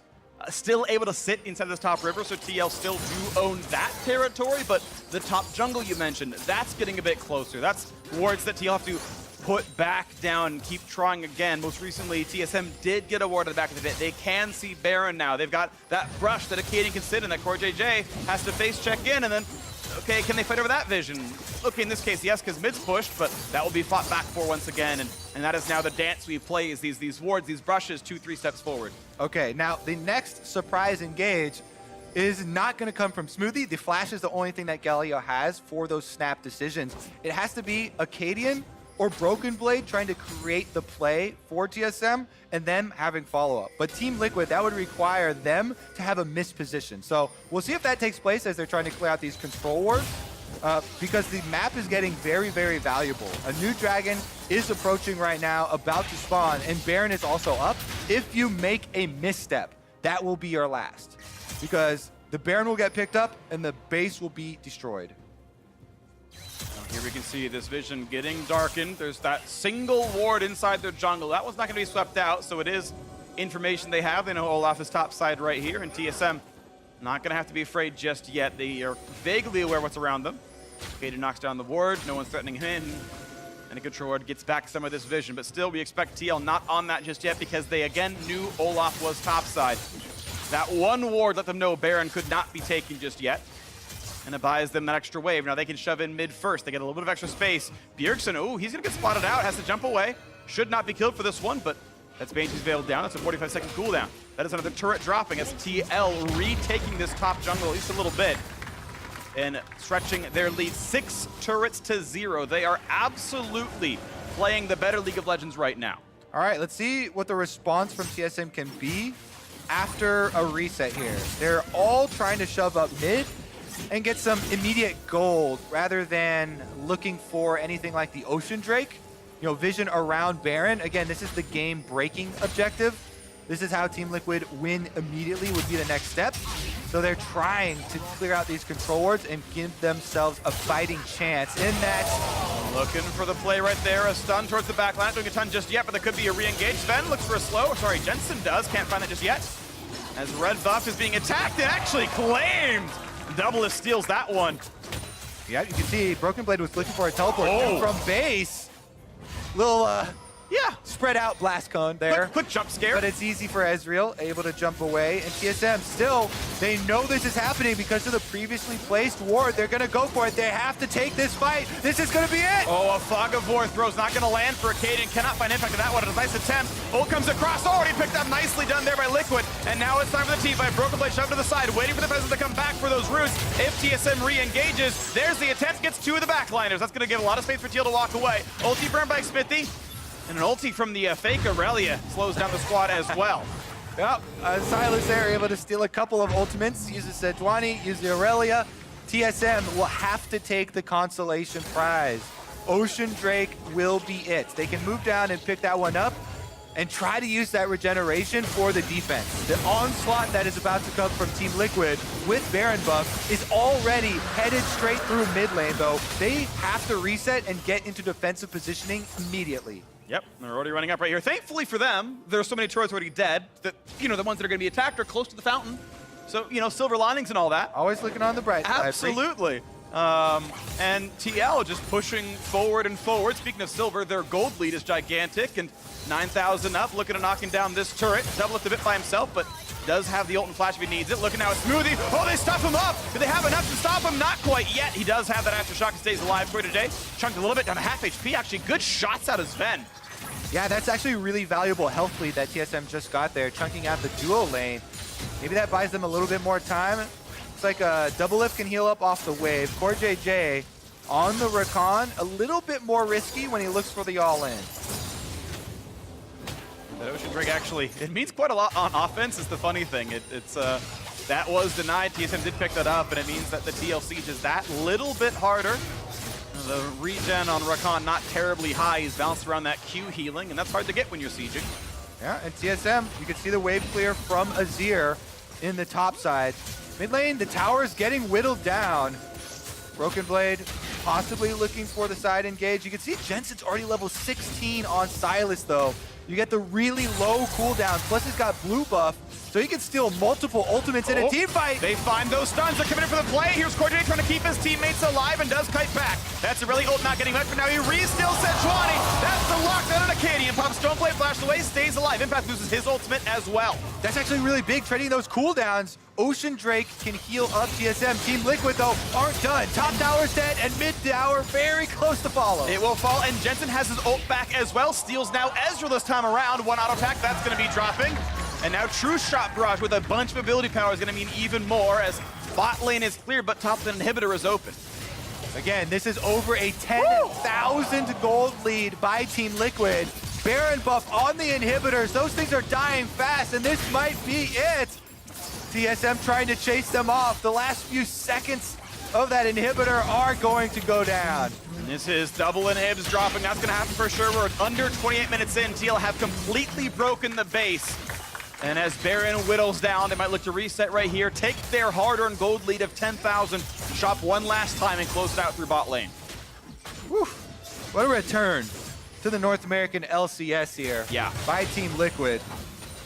still able to sit inside this top river, so TL still do own that territory, but the top jungle you mentioned, that's getting a bit closer. That's wards that TL have to put back down and keep trying again. Most recently, TSM did get a ward at the back of the pit. They can see Baron now. They've got that brush that Acadian can sit in, that Core JJ has to face check in, and then, okay, can they fight over that vision? Okay, in this case, yes, because mid's pushed, but that will be fought back for once again, and that is now the dance we play, is these wards, these brushes, 2-3 steps forward. Okay, now the next surprise engage, is not going to come from Smoothie. The flash is the only thing that Galio has for those snap decisions. It has to be Acadian or Broken Blade trying to create the play for TSM and them having follow-up. But Team Liquid, that would require them to have a missed position. So we'll see if that takes place as they're trying to clear out these control wars. Because the map is getting very, very valuable. A new dragon is approaching right now, about to spawn, and Baron is also up. If you make a misstep, that will be your last. Because the Baron will get picked up and the base will be destroyed. Here we can see this vision getting darkened. There's that single ward inside their jungle. That one's not going to be swept out, so it is information they have. They know Olaf is top side right here, and TSM not going to have to be afraid just yet. They are vaguely aware of what's around them. Kaden knocks down the ward. No one's threatening him. And a control ward gets back some of this vision. But still, we expect TL not on that just yet because they, again, knew Olaf was topside. That one ward let them know Baron could not be taken just yet. And it buys them that extra wave. Now they can shove in mid first. They get a little bit of extra space. Bjergsen, oh, he's going to get spotted out. Has to jump away. Should not be killed for this one, but that's Banshee's veiled down. That's a 45-second cooldown. That is another turret dropping as TL retaking this top jungle at least a little bit. And stretching their lead 6 turrets to 0. They are absolutely playing the better League of Legends right now. All right, let's see what the response from TSM can be after a reset here. They're all trying to shove up mid and get some immediate gold rather than looking for anything like the Ocean Drake. You know, vision around Baron. Again, this is the game-breaking objective. This is how Team Liquid win immediately would be the next step. So they're trying to clear out these control wards and give themselves a fighting chance in that. Looking for the play right there. A stun towards the back line. Not doing a ton just yet, but there could be a re-engage. Sven looks for a slow. Sorry, Jensen does. Can't find it just yet. As red buff is being attacked and actually claimed. Doublist steals that one. Yeah, you can see Broken Blade was looking for a teleport from base. Little, yeah, spread out blast cone there. Quick jump scare. But it's easy for Ezreal, able to jump away. And TSM still, they know this is happening because of the previously placed ward. They're going to go for it. They have to take this fight. This is going to be it. Oh, a Fog of War throw's not going to land for Acadian. Cannot find impact on that one. It's a nice attempt. Ult comes across. Already picked up. Nicely done there by Liquid. And now it's time for the team fight. Broken Blade shoved to the side, waiting for the peasants to come back for those roots. If TSM re-engages, there's the attempt. Gets 2 of the backliners. That's going to give a lot of space for Teal to walk away. Ulti burned by Smithy. And an ulti from the fake Aurelia slows down the squad as well. Yep, Silas there able to steal a couple of ultimates. Uses Sejuani, uses the Aurelia. TSM will have to take the consolation prize. Ocean Drake will be it. They can move down and pick that one up and try to use that regeneration for the defense. The onslaught that is about to come from Team Liquid with Baron buff is already headed straight through mid lane, though. They have to reset and get into defensive positioning immediately. Yep, they're already running up right here. Thankfully for them, there are so many turrets already dead that, you know, the ones that are going to be attacked are close to the fountain. So, you know, silver linings and all that. Always looking on the bright side. Absolutely. And TL just pushing forward and forward. Speaking of silver, their gold lead is gigantic, and 9,000 up, looking at knocking down this turret. Doubleth a bit by himself, but does have the ult and flash if he needs it. Looking now at Smoothie. Oh, they stuff him up. Do they have enough to stop him? Not quite yet. He does have that aftershock and stays alive for today. Chunked a little bit down to half HP. Actually, good shots out of Sven. Yeah, that's actually really valuable health lead that TSM just got there, chunking out the duo lane. Maybe that buys them a little bit more time. Looks like a double lift can heal up off the wave. Core JJ on the Rakan, a little bit more risky when he looks for the all-in. That Ocean Drake actually, it means quite a lot on offense is the funny thing. That was denied. TSM did pick that up, and it means that the TL siege is that little bit harder. The regen on Rakan not terribly high. He's bounced around that Q healing, and that's hard to get when you're sieging. Yeah, and TSM, you can see the wave clear from Azir in the top side. Mid lane, the tower is getting whittled down. Broken Blade possibly looking for the side engage. You can see Jensen's already level 16 on Silas, though. You get the really low cooldown, plus he's got blue buff, so he can steal multiple ultimates in a team fight. They find those stuns. They're coming in for the play. Here's Corday trying to keep his teammates alive and does kite back. That's a really ult not getting much, but now he re-steals Sejuani. That's the lockdown on Acadian. Pops Stoneblade, flashed away, stays alive. Impact loses his ultimate as well. That's actually really big, trading those cooldowns. Ocean Drake can heal up TSM. Team Liquid, though, aren't done. Top tower's dead, and mid tower very close to follow. It will fall, and Jensen has his ult back as well. Steals now Ezreal this time around. One auto attack, that's going to be dropping. And now True Shot Barrage with a bunch of ability power is going to mean even more as bot lane is clear, but top lane inhibitor is open. Again, this is over a 10,000 gold lead by Team Liquid. Baron buff on the inhibitors. Those things are dying fast, and this might be it. TSM trying to chase them off. The last few seconds of that inhibitor are going to go down. This is double inhibs dropping. That's going to happen for sure. We're under 28 minutes in. TL have completely broken the base. And as Baron whittles down, they might look to reset right here, take their hard-earned gold lead of 10,000, shop one last time, and close it out through bot lane. Whew. What a return to the North American LCS here by Team Liquid.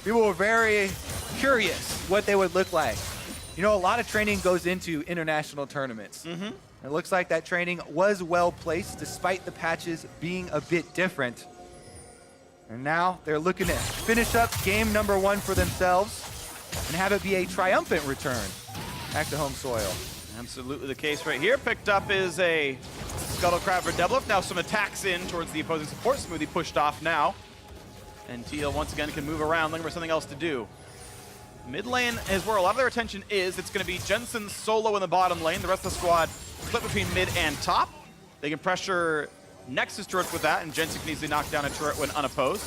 People were very curious what they would look like. You know, a lot of training goes into international tournaments. It looks like that training was well placed despite the patches being a bit different. And now they're looking to finish up game number 1 for themselves and have it be a triumphant return back to home soil. Absolutely the case right here. Picked up is a Scuttle Crab for Double Lift. Now some attacks in towards the opposing support. Smoothie pushed off now. And TL once again can move around, looking for something else to do. Mid lane is where a lot of their attention is. It's going to be Jensen solo in the bottom lane. The rest of the squad split between mid and top. They can pressure Nexus turret with that, and Jensen can easily knock down a turret when unopposed.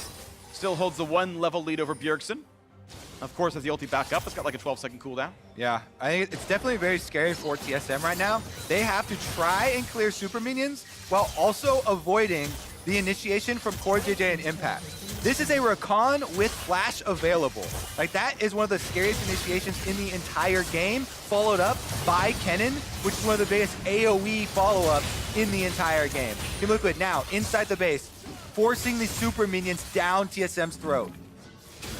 Still holds the 1 level lead over Bjergsen. Of course, as the ulti back up, it's got like a 12-second cooldown. Yeah, I think it's definitely very scary for TSM right now. They have to try and clear super minions while also avoiding the initiation from Core JJ and Impact. This is a Rakan with Flash available. Like, that is one of the scariest initiations in the entire game, followed up by Kennen, which is one of the biggest AoE follow-ups in the entire game. Team Liquid now inside the base, forcing the super minions down TSM's throat.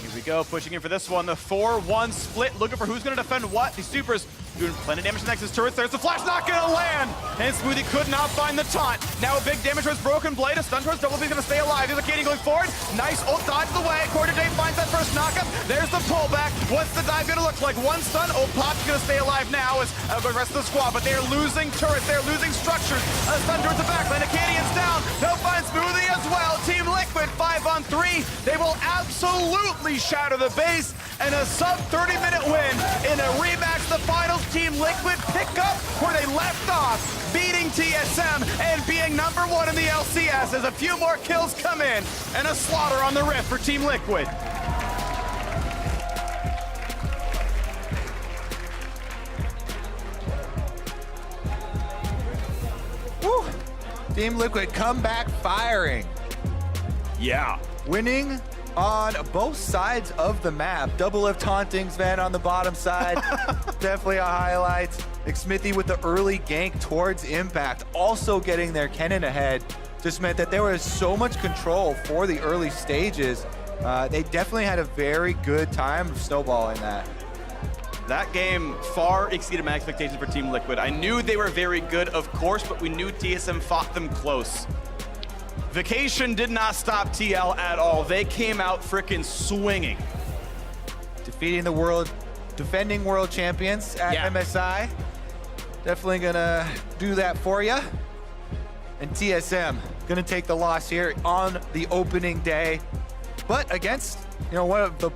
Here we go, pushing in for this one. The 4-1 split, looking for who's going to defend what. The supers doing plenty of damage to Nexus turrets. There's the flash, not going to land. And Smoothie could not find the taunt. Now a big damage towards Broken Blade. A stun towards Double B's going to stay alive. There's a Katie going forward. Nice ult dodge the way. Quarter Day finds that first knockup. There's the pullback. What's the dive going to look like? One stun. Ult Pop's going to stay alive now as the rest of the squad. But they're losing turrets. They're losing structures. A stun towards the backline. Acadian's down. They'll find Smoothie as well. Team Liquid 5-on-3. They will absolutely shatter the base. And a sub 30-minute win in a rematch. The finals. Team Liquid pick up where they left off, beating TSM and being #1 in the LCS as a few more kills come in and a slaughter on the Rift for Team Liquid. Woo. Team Liquid come back firing. Yeah. Winning on both sides of the map. Double lift taunting Sven on the bottom side. Definitely a highlight. Smithy with the early gank towards Impact. Also getting their Kennen ahead just meant that there was so much control for the early stages. They definitely had a very good time snowballing that. That game far exceeded my expectations for Team Liquid. I knew they were very good, of course, but we knew TSM fought them close. Vacation did not stop TL at all. They came out frickin' swinging. Defeating the defending world champions at MSI. Definitely gonna do that for you. And TSM gonna take the loss here on the opening day, but against, you know, one of the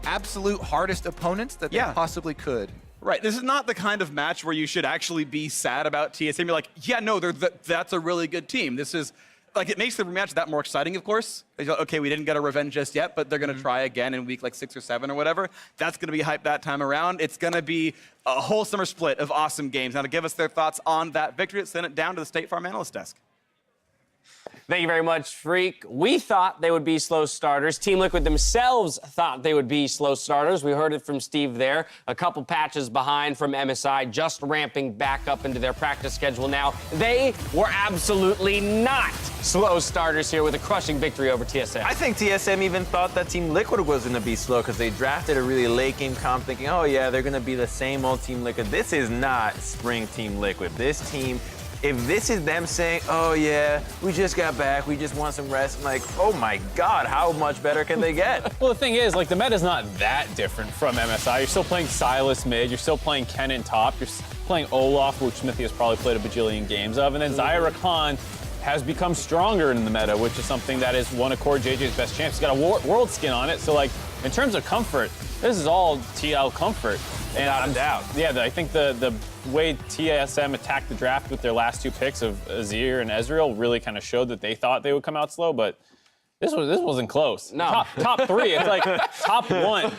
absolute hardest opponents that they possibly could. Right, this is not the kind of match where you should actually be sad about TSM. You're like, yeah, no, that's a really good team. This is, like, it makes the rematch that more exciting, of course. Okay, we didn't get a revenge just yet, but they're going to try again in week like 6 or 7 or whatever. That's going to be hyped that time around. It's going to be a whole summer split of awesome games. Now, to give us their thoughts on that victory, let's send it down to the State Farm analyst desk. Thank you very much, Freak. We thought they would be slow starters. Team Liquid themselves thought they would be slow starters. We heard it from Steve there. A couple patches behind from MSI, just ramping back up into their practice schedule now. They were absolutely not slow starters here with a crushing victory over TSM. I think TSM even thought that Team Liquid was going to be slow because they drafted a really late game comp thinking, oh yeah, they're going to be the same old Team Liquid. This is not spring Team Liquid. This team, if this is them saying, oh yeah, we just got back, we just want some rest, I'm like, oh my God, how much better can they get? Well, the thing is, like, the meta's not that different from MSI. You're still playing Silas mid, you're still playing Kennen top, you're playing Olaf, which Smithy has probably played a bajillion games of, and then Zyra Khan has become stronger in the meta, which is something that is one of Core JJ's best champs. He's got a world skin on it, so, like, in terms of comfort, this is all TL comfort. And Without a doubt. Yeah, I think the way TSM attacked the draft with their last 2 picks of Azir and Ezreal really kind of showed that they thought they would come out slow, but this wasn't close. No. Top 3, it's like top 1.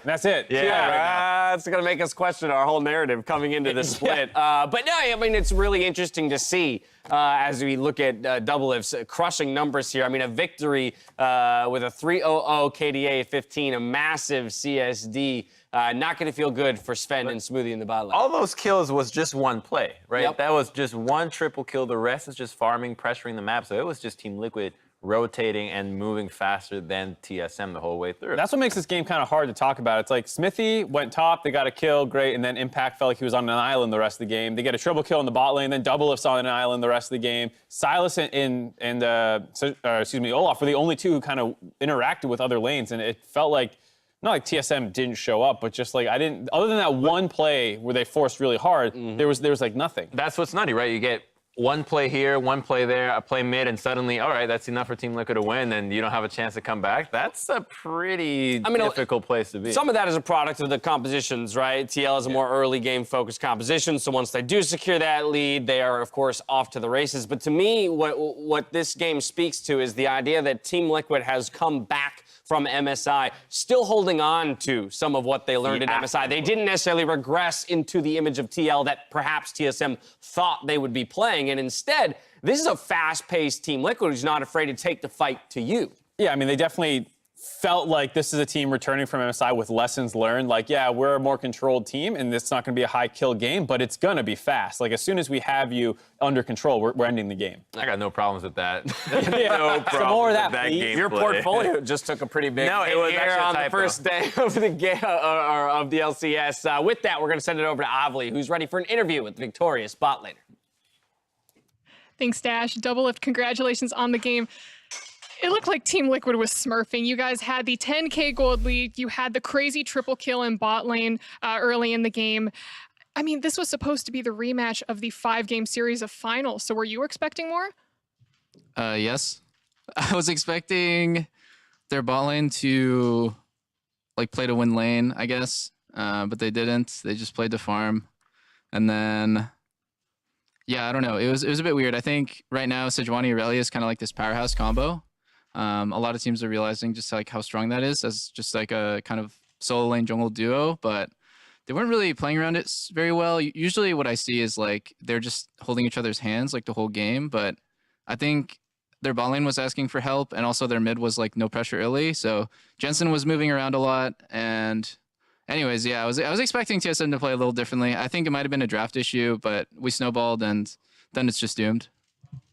That's it. It's going to make us question our whole narrative coming into the split. But no, I mean, it's really interesting to see as we look at Double-If's crushing numbers here. I mean, a victory with a 3-0-0 KDA 15, a massive CSD. Not going to feel good for Sven and Smoothie in the bot lane. All those kills was just one play, right? Yep. That was just one triple kill. The rest is just farming, pressuring the map. So it was just Team Liquid rotating and moving faster than TSM the whole way through. That's what makes this game kind of hard to talk about. It's like Smithy went top, they got a kill, great, and then Impact felt like he was on an island the rest of the game. They get a triple kill in the bot lane, then Double-If's on an island the rest of the game. Silas and Olaf were the only 2 who kind of interacted with other lanes, and it felt like, not like TSM didn't show up, but just like other than that one play where they forced really hard, there was like nothing. That's what's nutty, right? You get one play here, one play there, a play mid, and suddenly, all right, that's enough for Team Liquid to win, and you don't have a chance to come back. That's a pretty difficult place to be. Some of that is a product of the compositions, right? TL is a more early game focused composition, so once they do secure that lead, they are, of course, off to the races. But to me, what this game speaks to is the idea that Team Liquid has come back from MSI, still holding on to some of what they learned in MSI. They didn't necessarily regress into the image of TL that perhaps TSM thought they would be playing, and instead, this is a fast-paced Team Liquid who's not afraid to take the fight to you. Yeah, I mean, they definitely felt like this is a team returning from MSI with lessons learned. Like, yeah, we're a more controlled team, and it's not going to be a high kill game, but it's going to be fast. Like, as soon as we have you under control, we're ending the game. I got no problems with that. No problem more of with that, please. game Your play. portfolio just took a pretty big No, it was hit actually a on the typo. first day of the game of the LCS. With that, we're going to send it over to Avli, who's ready for an interview with the victorious bot laner. Thanks, Dash. Double-If, congratulations on the game. It looked like Team Liquid was smurfing. You guys had the 10K gold lead. You had the crazy triple kill in bot lane early in the game. I mean, this was supposed to be the rematch of the 5-game series of finals. So were you expecting more? Yes. I was expecting their bot lane to like play to win lane, I guess. But they didn't. They just played to farm. And then yeah, I don't know. It was a bit weird. I think right now Sejuani Irelia is kind of like this powerhouse combo. A lot of teams are realizing just like how strong that is as just like a kind of solo lane jungle duo, but they weren't really playing around it very well. Usually what I see is like they're just holding each other's hands like the whole game, but I think their bot lane was asking for help, and also their mid was like no pressure early. So Jensen was moving around a lot, and anyways, yeah, I was expecting TSM to play a little differently. I think it might have been a draft issue, but we snowballed, and then it's just doomed.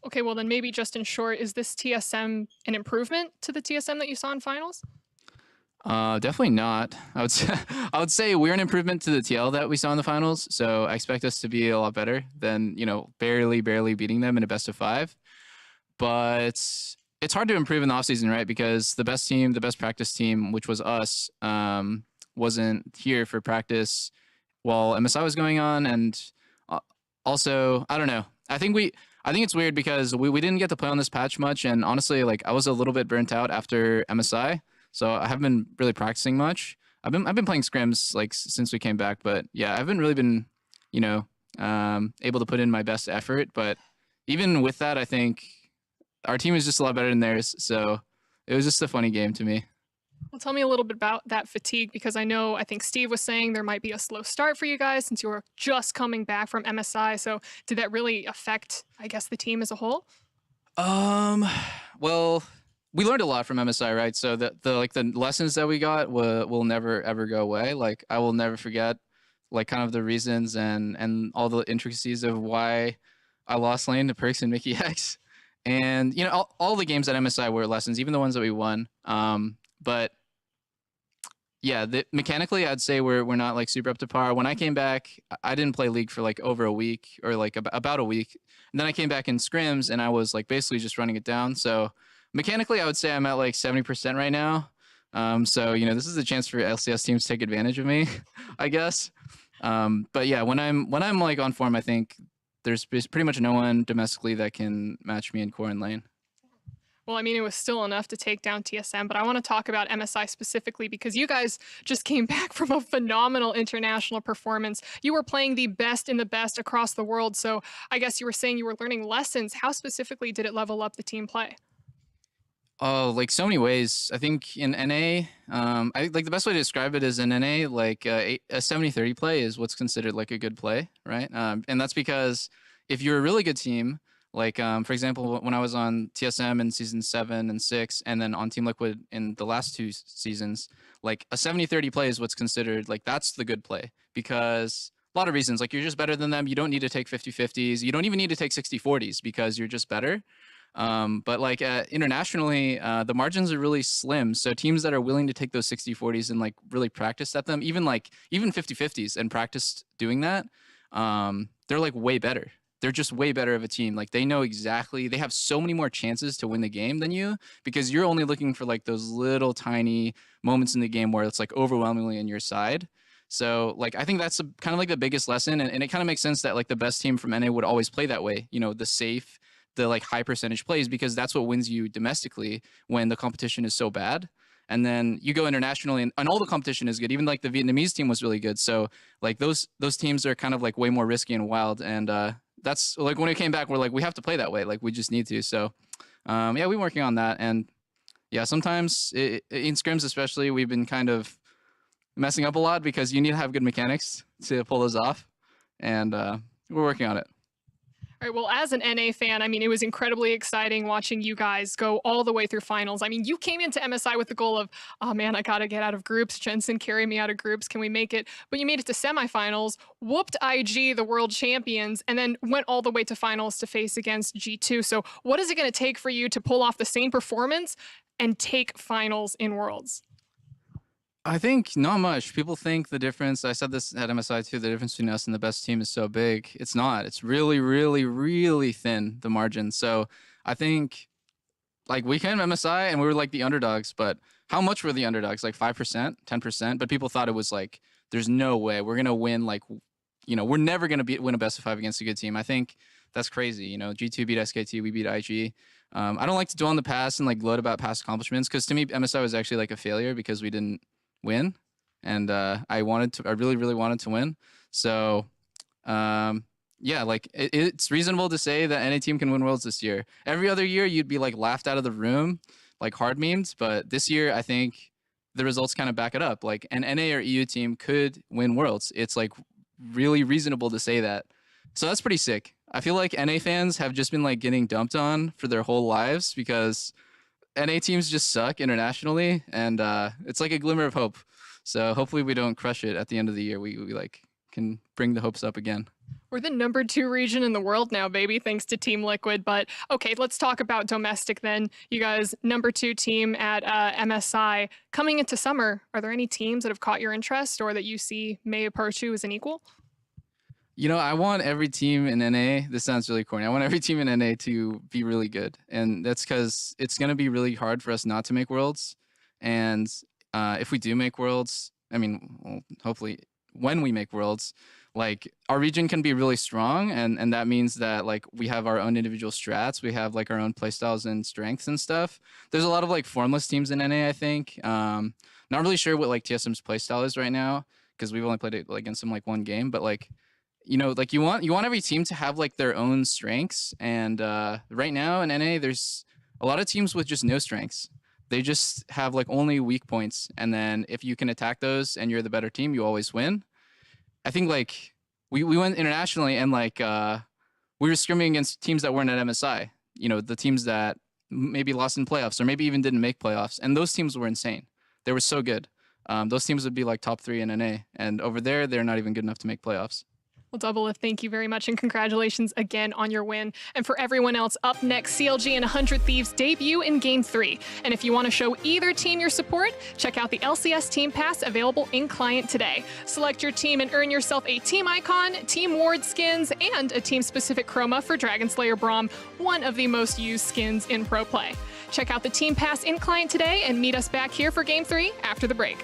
Okay, well then maybe just in short, is this TSM an improvement to the TSM that you saw in finals? Definitely not. I would say we're an improvement to the TL that we saw in the finals. So I expect us to be a lot better than, barely beating them in a best of 5. But it's hard to improve in the offseason, right? Because the best team, the best practice team, which was us, wasn't here for practice while MSI was going on. And also, I don't know. I think it's weird because we didn't get to play on this patch much. And honestly, like I was a little bit burnt out after MSI. So I haven't been really practicing much. I've been playing scrims like since we came back, but yeah, I haven't really been, able to put in my best effort. But even with that, I think our team is just a lot better than theirs. So it was just a funny game to me. Well, tell me a little bit about that fatigue, because I think Steve was saying there might be a slow start for you guys since you were just coming back from MSI. So did that really affect, I guess, the team as a whole? Well, we learned a lot from MSI, right? So the lessons that we got will never ever go away. Like I will never forget, like kind of the reasons and all the intricacies of why I lost lane to Perks and Mickey X, and all the games at MSI were lessons, even the ones that we won. But yeah, mechanically, I'd say we're not like super up to par. When I came back, I didn't play League for like over a week or like about a week, and then I came back in scrims and I was like basically just running it down. So mechanically, I would say I'm at like 70% right now. So this is a chance for LCS teams to take advantage of me, I guess. But yeah, when I'm like on form, I think there's pretty much no one domestically that can match me in core and lane. Well, I mean, it was still enough to take down TSM, but I want to talk about MSI specifically because you guys just came back from a phenomenal international performance. You were playing the best in the best across the world, so I guess you were saying you were learning lessons. How specifically did it level up the team play? Oh, like so many ways. I think in NA, I like the best way to describe it is in NA, like a 70-30 play is what's considered like a good play, right? And that's because if you're a really good team, like for example, when I was on TSM in season 7 and 6, and then on Team Liquid in the last 2 seasons, like a 70-30 play is what's considered like that's the good play because a lot of reasons, like you're just better than them. You don't need to take 50-50s. You don't even need to take 60-40s because you're just better. But like internationally, the margins are really slim. So teams that are willing to take those 60-40s and like really practice at them, even 50-50s and practice doing that, they're like way better. They're just way better of a team. Like they know exactly, they have so many more chances to win the game than you because you're only looking for like those little tiny moments in the game where it's like overwhelmingly on your side. So like I think that's kind of like the biggest lesson, and it kind of makes sense that like the best team from NA would always play that way. You know, the safe, the like high percentage plays because that's what wins you domestically when the competition is so bad. And then you go internationally and all the competition is good. Even like the Vietnamese team was really good. So like those teams are kind of like way more risky and wild. And that's like when it came back, we're like, we have to play that way. Like we just need to. So yeah, we're working on that. And yeah, sometimes in scrims especially, we've been kind of messing up a lot because you need to have good mechanics to pull those off. And we're working on it. All right, well, as an NA fan, I mean, it was incredibly exciting watching you guys go all the way through finals. I mean, you came into MSI with the goal of, oh man, I got to get out of groups. Jensen, carry me out of groups. Can we make it? But you made it to semifinals, whooped IG, the world champions, and then went all the way to finals to face against G2. So what is it going to take for you to pull off the same performance and take finals in Worlds? I think not much. People think the difference, I said this at MSI too, the difference between us and the best team is so big. It's not. It's really, really, really thin, the margin. So I think like we came to MSI and we were like the underdogs, but how much were the underdogs? Like 5%, 10%? But people thought it was like, there's no way we're going to win. Like, you know, we're never going to win a best of 5 against a good team. I think that's crazy. You know, G2 beat SKT, we beat IG. I don't like to dwell on the past and like gloat about past accomplishments because to me, MSI was actually like a failure because we didn't win, and I really, really wanted to win. So yeah, like it's reasonable to say that any team can win Worlds this year. Every other year you'd be like laughed out of the room, like hard memes, but this year I think the results kind of back it up. Like an NA or EU team could win Worlds. It's like really reasonable to say that. So that's pretty sick. I feel like NA fans have just been like getting dumped on for their whole lives because NA teams just suck internationally, and it's like a glimmer of hope. So hopefully we don't crush it at the end of the year. We like can bring the hopes up again. We're the #2 region in the world now, baby, thanks to Team Liquid. But okay, let's talk about domestic then. You guys, #2 team at MSI. Coming into summer, are there any teams that have caught your interest or that you see may approach you as an equal? You know, I want every team in NA, this sounds really corny, I want every team in NA to be really good. And that's because it's going to be really hard for us not to make Worlds. And if we do make Worlds, I mean, well, hopefully when we make Worlds, like our region can be really strong. And that means that like we have our own individual strats. We have like our own playstyles and strengths and stuff. There's a lot of like formless teams in NA, I think. Not really sure what like TSM's playstyle is right now because we've only played it against them like one game, but like, you know, like you want every team to have like their own strengths. And right now in NA, there's a lot of teams with just no strengths. They just have like only weak points. And then if you can attack those and you're the better team, you always win. I think like we went internationally and like we were scrimming against teams that weren't at MSI. You know, the teams that maybe lost in playoffs or maybe even didn't make playoffs. And those teams were insane. They were so good. Those teams would be like top 3 in NA. And over there, they're not even good enough to make playoffs. Well, Doublelift, thank you very much, and congratulations again on your win. And for everyone else, up next, CLG and 100 Thieves debut in Game 3. And if you want to show either team your support, check out the LCS Team Pass available in client today. Select your team and earn yourself a team icon, team ward skins, and a team-specific chroma for Dragon Slayer Braum, one of the most used skins in Pro Play. Check out the Team Pass in client today and meet us back here for Game 3 after the break.